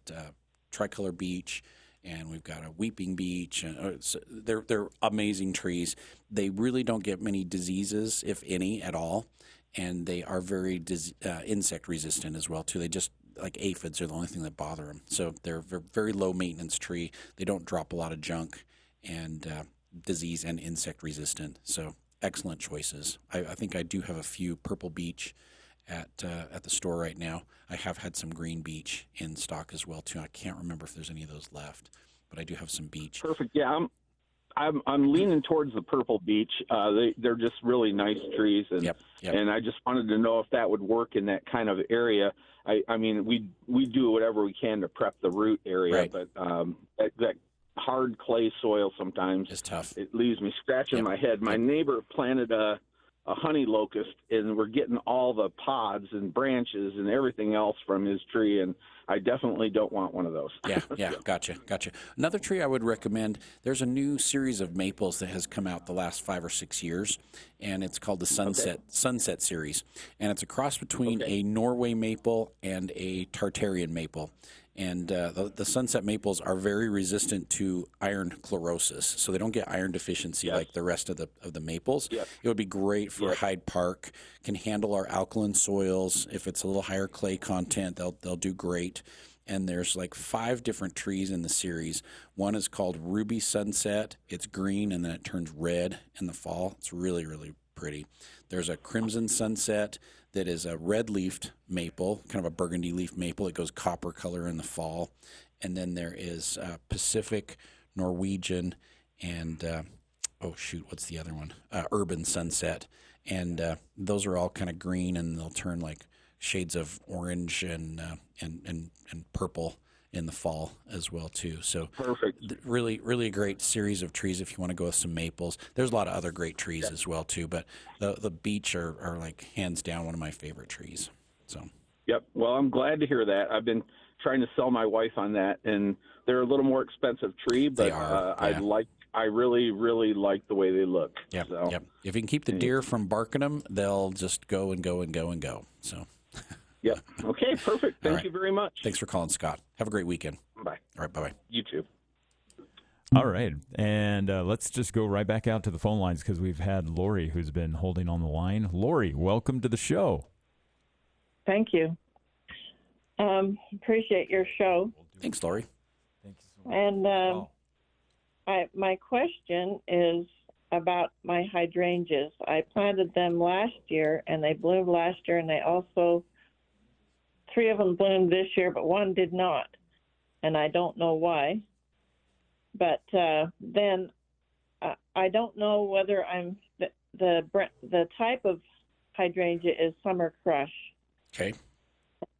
tricolor beech, and we've got a weeping beech. And so they're amazing trees. They really don't get many diseases, if any, at all, and they are very insect resistant as well too. They just like aphids are the only thing that bother them. So they're a very low maintenance tree. They don't drop a lot of junk, and disease and insect resistant. So excellent choices. I think I do have a few purple beech at the store right now. I have had some green beech in stock as well too. I can't remember if there's any of those left, but I do have some beech. Perfect. Yeah, I'm leaning towards the purple beech. They're just really nice trees, and and I just wanted to know if that would work in that kind of area. I mean, we do whatever we can to prep the root area, but that hard clay soil sometimes is tough. It leaves me scratching my head. My neighbor planted a honey locust, and we're getting all the pods and branches and everything else from his tree, and I definitely don't want one of those. Yeah, gotcha. Another tree I would recommend, there's a new series of maples that has come out the last 5 or 6 years, and it's called the Sunset series, and it's a cross between a Norway maple and a Tartarian maple. And the sunset maples are very resistant to iron chlorosis, so they don't get iron deficiency like the rest of the maples. It would be great for Hyde Park. Can handle our alkaline soils. If it's a little higher clay content, they'll do great. And there's like 5 different trees in the series. One is called Ruby Sunset. It's green and then it turns red in the fall. It's really, really pretty. There's a Crimson Sunset that is a red-leafed maple, kind of a burgundy leaf maple. It goes copper color in the fall. And then there is Pacific, Norwegian, and, what's the other one? Urban Sunset. And those are all kind of green, and they'll turn like shades of orange and purple in the fall as well too. So perfect. Really, really a great series of trees if you want to go with some maples. There's a lot of other great trees as well too, but the beech are like hands down one of my favorite trees. So. Yep. Well, I'm glad to hear that. I've been trying to sell my wife on that, and they're a little more expensive tree, but I'd like I really, really like the way they look. Yep, So. yep. If you can keep the deer from barking them, they'll just go and go and go and go. So. Yep. Okay, perfect. Thank you very much. Thanks for calling, Scott. Have a great weekend. Bye. All right, bye-bye. You too. All right, and let's just go right back out to the phone lines because we've had Lori who's been holding on the line. Lori, welcome to the show. Thank you. Appreciate your show. Thanks, Lori. Thank you so much. And my question is about my hydrangeas. I planted them last year, and they bloomed last year, and they also, 3 of them bloomed this year, but 1 did not, and I don't know why. But then I don't know whether I'm the type of hydrangea is summer crush. Okay.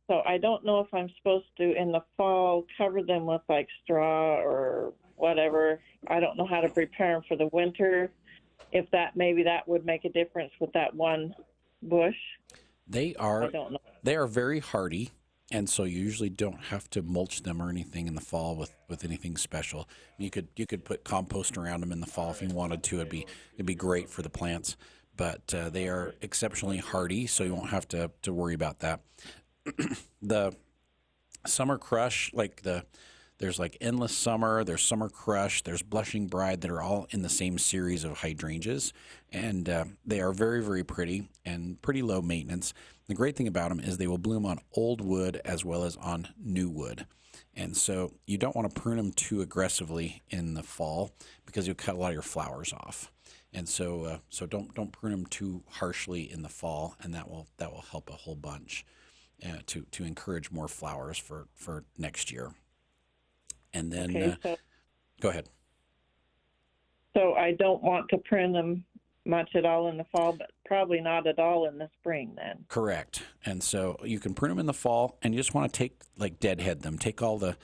So I don't know if I'm supposed to in the fall cover them with like straw or whatever. I don't know how to prepare them for the winter. If maybe that would make a difference with that one bush. They are very hardy. And so you usually don't have to mulch them or anything in the fall with anything special. You could put compost around them in the fall if you wanted to. It'd be great for the plants. But they are exceptionally hardy, so you won't have to worry about that. The summer crush, there's like Endless Summer, there's Summer Crush, there's Blushing Bride that are all in the same series of hydrangeas. And they are very, very pretty and pretty low maintenance. The great thing about them is they will bloom on old wood as well as on new wood. And so you don't want to prune them too aggressively in the fall because you'll cut a lot of your flowers off. And so don't prune them too harshly in the fall, and that will help a whole bunch to encourage more flowers for next year. And then go ahead. So I don't want to prune them much at all in the fall, but probably not at all in the spring then. Correct. And so you can prune them in the fall, and you just want to deadhead them. Take all the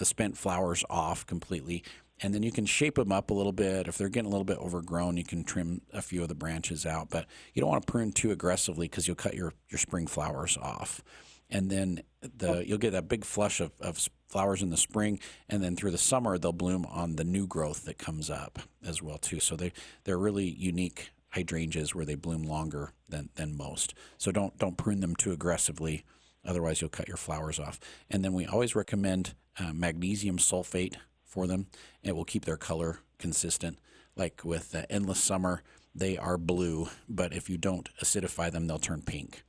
spent flowers off completely, and then you can shape them up a little bit. If they're getting a little bit overgrown, you can trim a few of the branches out, but you don't want to prune too aggressively because you'll cut your spring flowers off. And then you'll get that big flush of flowers in the spring, and then through the summer they'll bloom on the new growth that comes up as well too. So they're really unique hydrangeas where they bloom longer than most. So don't prune them too aggressively, otherwise you'll cut your flowers off. And then we always recommend magnesium sulfate for them. It will keep their color consistent. Like with Endless Summer, they are blue, but if you don't acidify them, they'll turn pink.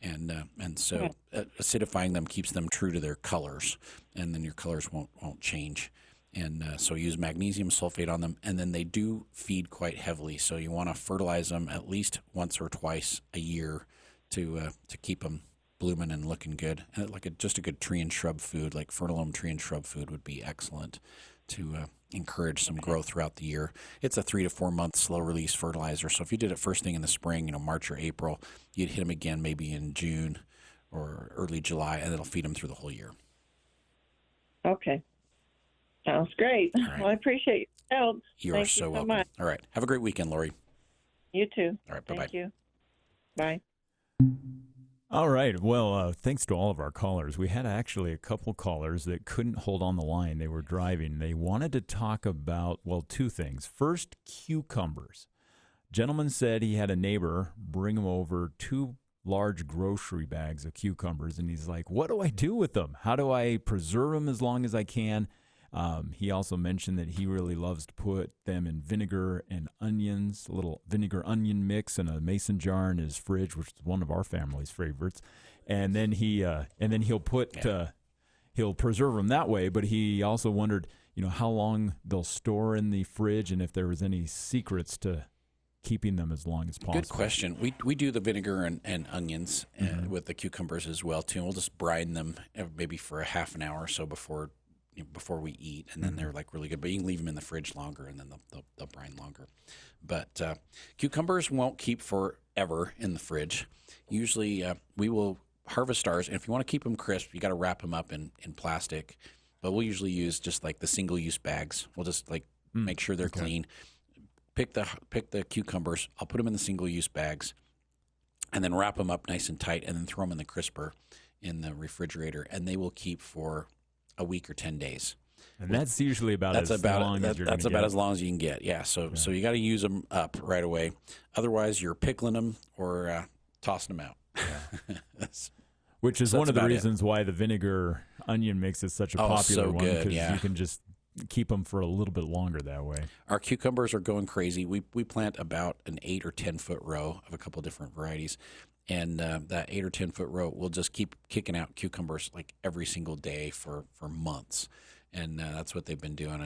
And so acidifying them keeps them true to their colors, and then your colors won't change. And so use magnesium sulfate on them, and then they do feed quite heavily. So you want to fertilize them at least once or twice a year to keep them blooming and looking good. And just a good tree and shrub food, like Fertilome tree and shrub food, would be excellent to encourage some growth throughout the year. It's a 3 to 4 month slow release fertilizer. So if you did it first thing in the spring, March or April, you'd hit them again maybe in June or early July, and it'll feed them through the whole year. Okay. Sounds great. Right. Well, I appreciate your help. You are so welcome. Much. All right. Have a great weekend, Lori. You too. All right. Bye-bye. Thank you. Bye. All right. Well, thanks to all of our callers. We had actually a couple callers that couldn't hold on the line. They were driving. They wanted to talk about, 2 things. First, cucumbers. Gentleman said he had a neighbor bring him over 2 large grocery bags of cucumbers, and he's like, what do I do with them? How do I preserve them as long as I can? He also mentioned that he really loves to put them in vinegar and onions, a little vinegar-onion mix in a mason jar in his fridge, which is one of our family's favorites. And then he'll preserve them that way. But he also wondered, how long they'll store in the fridge, and if there was any secrets to keeping them as long as possible. Good question. We do the vinegar and onions with the cucumbers as well too. And we'll just brine them maybe for a half an hour or so before we eat, and then they're really good. But you can leave them in the fridge longer, and then they'll brine longer. But cucumbers won't keep forever in the fridge. Usually we will harvest ours, and if you want to keep them crisp, you got to wrap them up in plastic. But we'll usually use just like the single-use bags. We'll just make sure they're clean. Pick the cucumbers. I'll put them in the single-use bags, and then wrap them up nice and tight, and then throw them in the crisper in the refrigerator, and they will keep for a week or 10 days. And that's usually about as long as you're That's gonna about get. as long as you can get. Yeah. So you got to use them up right away. Otherwise, you're pickling them or tossing them out. Which is So one that's of the about it. reasons why the vinegar onion mix is such a Oh, popular so one, good, because yeah. you can just keep them for a little bit longer that way. Our cucumbers are going crazy. We plant about an 8 or 10 foot row of a couple different varieties, and that 8 or 10 foot row will just keep kicking out cucumbers like every single day for months, and that's what they've been doing.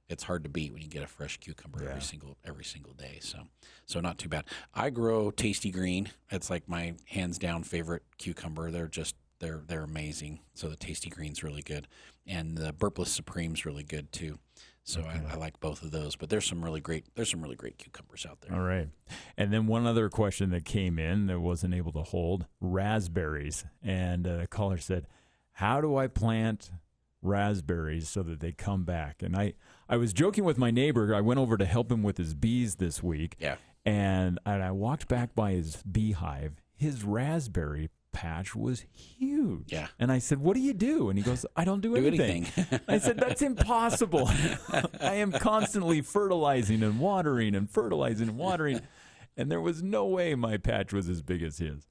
It's hard to beat when you get a fresh cucumber every single day. So not too bad. I grow Tasty Green. It's like my hands down favorite cucumber. They're amazing. So the Tasty Green's really good, and the Burpless Supreme's really good too. So I like both of those. But there's some really great cucumbers out there. All right. And then one other question that came in that wasn't able to hold, raspberries. And the caller said, how do I plant raspberries so that they come back? And I was joking with my neighbor. I went over to help him with his bees this week. Yeah. And I walked back by his beehive. His raspberry patch was huge. Yeah. And I said, what do you do? And he goes, I don't do anything. I said, that's impossible. I am constantly fertilizing and watering and fertilizing and watering. And there was no way my patch was as big as his.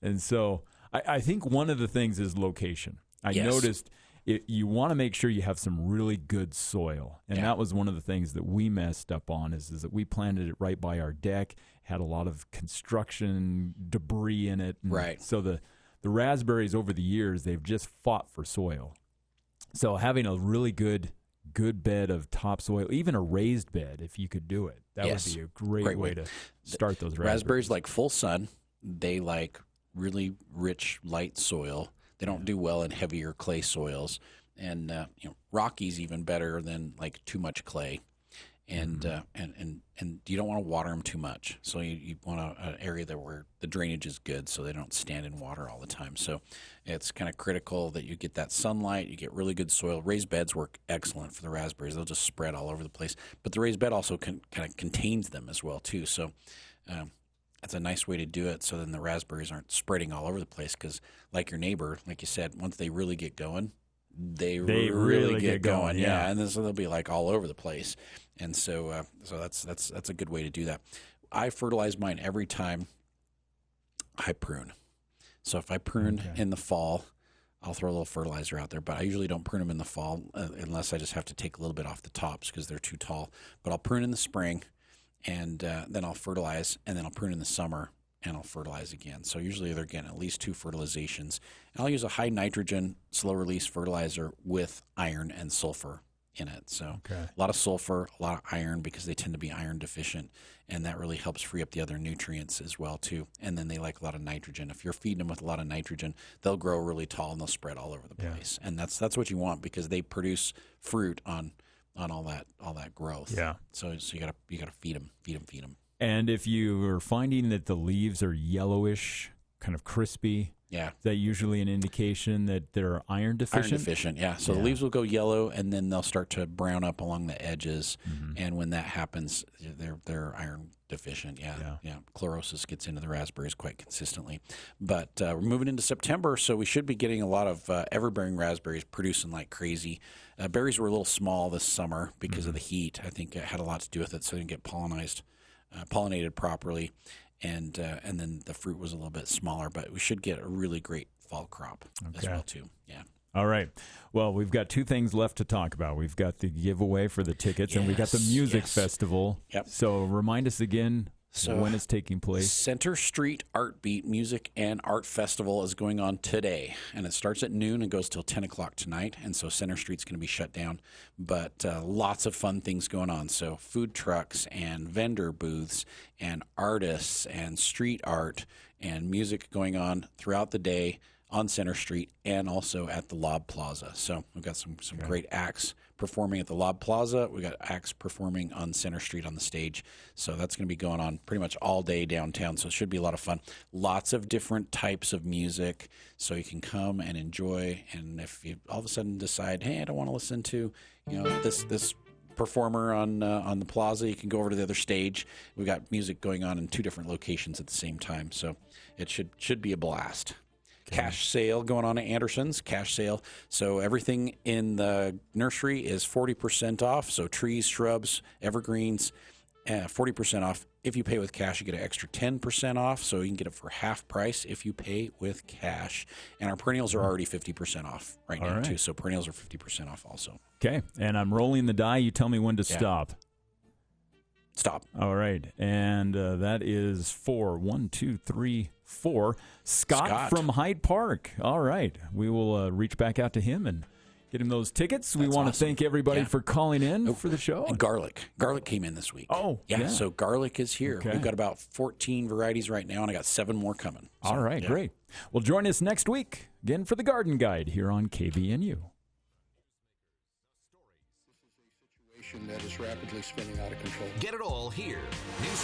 And so I think one of the things is location. I noticed you want to make sure you have some really good soil. And that was one of the things that we messed up on is that we planted it right by our deck, had a lot of construction debris in it. Right. So the raspberries over the years, they've just fought for soil. So having a really good bed of topsoil, even a raised bed, if you could do it, that would be a great way to start those raspberries. Raspberries like full sun. They like really rich, light soil. They don't do well in heavier clay soils, and Rocky's even better than like too much clay, and you don't want to water them too much. So you want an area where the drainage is good, so they don't stand in water all the time. So it's kind of critical that you get that sunlight, you get really good soil. Raised beds work excellent for the raspberries; they'll just spread all over the place. But the raised bed also kind of contains them as well too. So. That's a nice way to do it, so then the raspberries aren't spreading all over the place. Because, like your neighbor, like you said, once they really get going, they really get going. Yeah, and then so they'll be like all over the place. And so that's a good way to do that. I fertilize mine every time I prune. So if I prune in the fall, I'll throw a little fertilizer out there. But I usually don't prune them in the fall unless I just have to take a little bit off the tops because they're too tall. But I'll prune in the spring. And then I'll fertilize, and then I'll prune in the summer, and I'll fertilize again. So usually they're getting at least 2 fertilizations. And I'll use a high nitrogen, slow-release fertilizer with iron and sulfur in it. So a lot of sulfur, a lot of iron because they tend to be iron deficient, and that really helps free up the other nutrients as well too. And then they like a lot of nitrogen. If you're feeding them with a lot of nitrogen, they'll grow really tall and they'll spread all over the place. And that's what you want because they produce fruit on all that growth. Yeah. So you gotta feed them. And if you are finding that the leaves are yellowish, kind of crispy, is that usually an indication that they're iron deficient? Iron deficient, yeah. So the leaves will go yellow, and then they'll start to brown up along the edges. And when that happens, they're iron deficient. Yeah. Chlorosis gets into the raspberries quite consistently. But we're moving into September, so we should be getting a lot of everbearing raspberries producing like crazy. Berries were a little small this summer because of the heat. I think it had a lot to do with it, so they didn't get pollinated properly. And then the fruit was a little bit smaller, but we should get a really great fall crop as well too. Yeah. All right. Well, we've got 2 things left to talk about. We've got the giveaway for the tickets, and we got the music festival. Yep. So remind us again when it's taking place. Center Street Art Beat Music and Art Festival is going on today, and it starts at noon and goes till 10 o'clock tonight, and so Center Street's going to be shut down, but lots of fun things going on. So food trucks and vendor booths and artists and street art and music going on throughout the day on Center Street and also at the Lob Plaza. So we've got some great acts performing at the Lob Plaza. We got acts performing on Center Street on the stage. So that's going to be going on pretty much all day downtown. So it should be a lot of fun. Lots of different types of music. So you can come and enjoy. And if you all of a sudden decide, hey, I don't want to listen to, this performer on the plaza, you can go over to the other stage. We've got music going on in 2 different locations at the same time. So it should be a blast. Cash sale going on at Anderson's, cash sale. So everything in the nursery is 40% off. So trees, shrubs, evergreens, 40% off. If you pay with cash, you get an extra 10% off. So you can get it for half price if you pay with cash. And our perennials are already 50% off now, too. So perennials are 50% off also. Okay. And I'm rolling the die. You tell me when to stop. Stop. All right. And that is 4. 1, 2, 3, 4. Scott from Hyde Park. All right. We will reach back out to him and get him those tickets. We want to thank everybody for calling in for the show. And garlic. Garlic came in this week. Oh, yeah. So garlic is here. Okay. We've got about 14 varieties right now, and I got 7 more coming. So, all right. Great. Well, join us next week again for the Garden Guide here on KVNU. That is rapidly spinning out of control. Get it all here. News